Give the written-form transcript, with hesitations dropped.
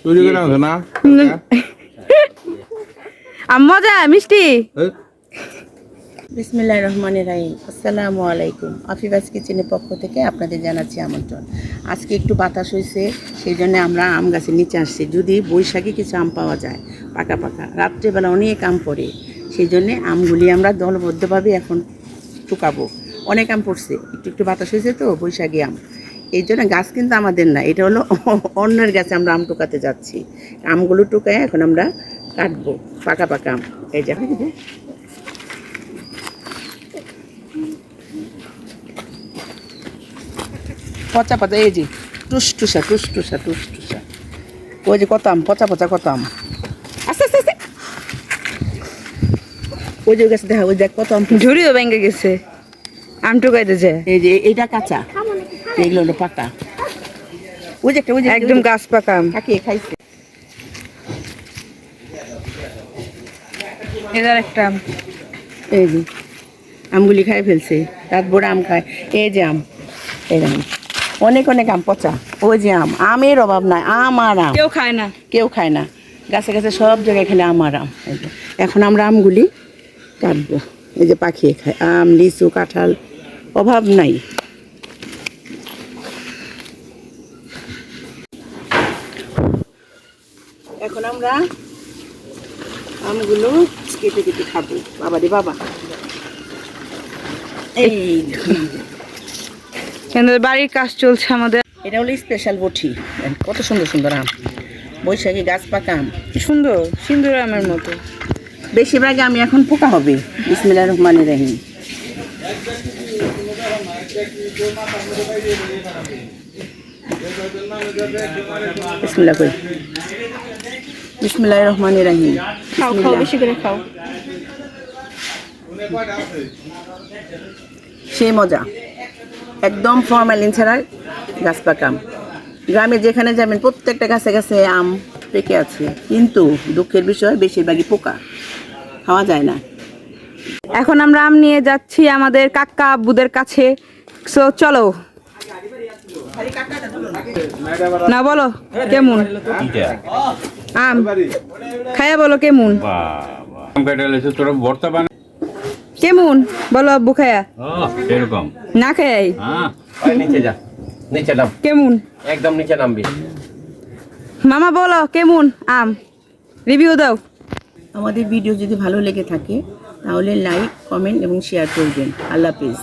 তৈরি করে আনছো না? মজা মিষ্টি। বিসমিল্লাহির রহমানির রহিম। আসসালামু আলাইকুম। আফিফাস কিচেনের পক্ষ থেকে আপনাদের জানাচ্ছি আমন্ত্রণ। আজকে একটু বাতাস হয়েছে, সেই জন্য আমরা আম গাছের নিচে আসছি। যদি বৈশাখী কিছু আম পাওয়া যায় পাকা পাকা, রাত্রেবেলা অনেক আম পড়ে, সেই জন্যে আমগুলি আমরা দলবদ্ধভাবে এখন টুকাবো। অনেক আম পড়ছে, একটু একটু বাতাস হয়েছে তো, বৈশাখী আম। এই জন্য গাছ কিন্তু আমাদের না, এটা হলো অন্যের গাছে আমরা আম টুকাতে যাচ্ছি। আমগুলো টুকায় এখন আমরা কাটবো পাকা পাকা আম। এই যে পচা পচা, এই যে টুসটুসা টুসটুসা টুসটুসা, ওই যে কত আম, পচা পচা কত আম। আস্তে আস্তে আস্তে, ওই যে গাছে দেখা, ওই দেখ কত আম। ঝুড়িও ভেঙে গেছে আম টুকাইতেছে। এই যে এইটা কাঁচা, এগুলো হলো পাকা। ওই যে একটা, ওই যে একদম গাছ পাকা আম। কাকিয়ে খাইছে। এটার একটা আম। এই যে আমগুলি খাই ফেলছে, রাত ভোর আম খায়। এই যে আম, এই আম, অনেক অনেক আম পচা। ওই যে আম, আমের অভাব নাই, আম আর আম, কেউ খায় না। কেউ খায় না। গাছে গাছে সব জায়গায় খেলে আম আর আম। এই যে এখন আমরা আমগুলি কাটবো। এই যে পাখিয়ে খায় আম, লিচু, কাঁঠাল, অভাব নাই। এখন আমরা আমগুলো কেটে কেটে খাবো। বাবা রে বাবা, এই বাড়ির কাজ চলছে আমাদের। এটা হলো স্পেশাল বটি। কত সুন্দর সুন্দর আম, বৈশাখী গাছ পাকা আম, সুন্দর সিন্দুর আমের মতো। বেশিরভাগ আমি এখন পোকা হবে। বিসমিল্লাহির রহমানির রহিম। বিসমিল্লাহ কই, বিসমিল্লাহির রহমানির রহিম। খাও খাও, বেশি করে খাও। সেই মজা, একদম ফরমালিন ছাড়া গাছ পাকা আম। গ্রামে যেখানে যাবেন প্রত্যেকটা গাছে গাছে আম পেকে আছে, কিন্তু দুঃখের বিষয় বেশিরভাগই পোকা, খাওয়া যায় না। এখন আমরা আম নিয়ে যাচ্ছি আমাদের কাকা আব্বুদের কাছে। সো চলো না, বলো কেমন আম, খায়া বলো কেমন। কেমন বলো আব্বু, খায়া এরকম না খায়াই নিচে যা, নিচে নাম, কেমন। একদম নিচে নামবি। মামা বলো কেমন আম, রিভিউ দাও। আমাদের ভিডিও যদি ভালো লেগে থাকে তাহলে লাইক, কমেন্ট এবং শেয়ার করবেন। আল্লাহ হাফেজ।